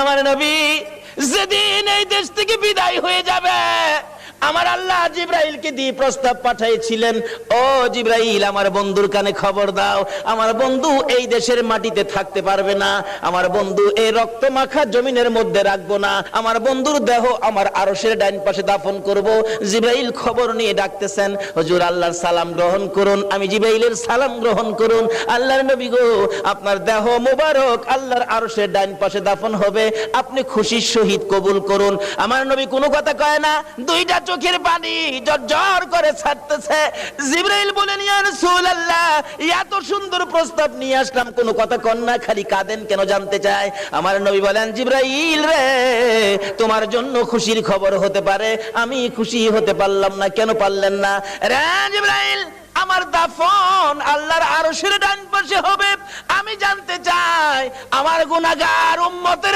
আমার নবী যেদিন এই দেশ থেকে বিদায় হয়ে যাবে, আমার আল্লাহ জিবরাইলকে দিয়ে প্রস্তাব পাঠাইছিলেন, ও জিবরাইল আমার বন্ধুর কানে খবর দাও, আমার বন্ধু এই দেশের মাটিতে থাকতে পারবে না, আমার বন্ধু এই রক্ত মাখা জমিনের মধ্যে রাখবো না, আমার বন্ধুর দেহ আমার আরশের ডাইন পাশে দাফন করব। জিবরাইল খবর নিয়ে ডাকতেছেন, হুজুর আল্লাহর সালাম গ্রহণ করুন। আমি জিবরাইলের সালাম গ্রহণ করুন। আল্লাহর নবী গো, আপনার দেহ মোবারক আল্লাহর আরশের ডাইন পাশে দাফন হবে, আপনি খুশির সহিত কবুল করুন। আমার নবী কোনো কথা কয় না, দুইটা চোখের পানি ঝরঝর করে ছাড়তেছে। জিবরাইল বলেন, ইয়া রাসূলুল্লাহ, এত সুন্দর প্রস্তাব নিয়ে আসলাম, কোনো কথা কন না, খালি কাঁদেন কেন জানতে চাই। আমার নবী বলেন, জিবরাইল রে, তোমার জন্য খুশির খবর হতে পারে, আমি খুশি হতে পারলাম না। কেন পারলেন না? রে জিবরাইল, আমার দাফন আল্লাহর আরশের ডান পাশে হবে, আমি জানতে চাই আমার গুনাহগার উম্মতের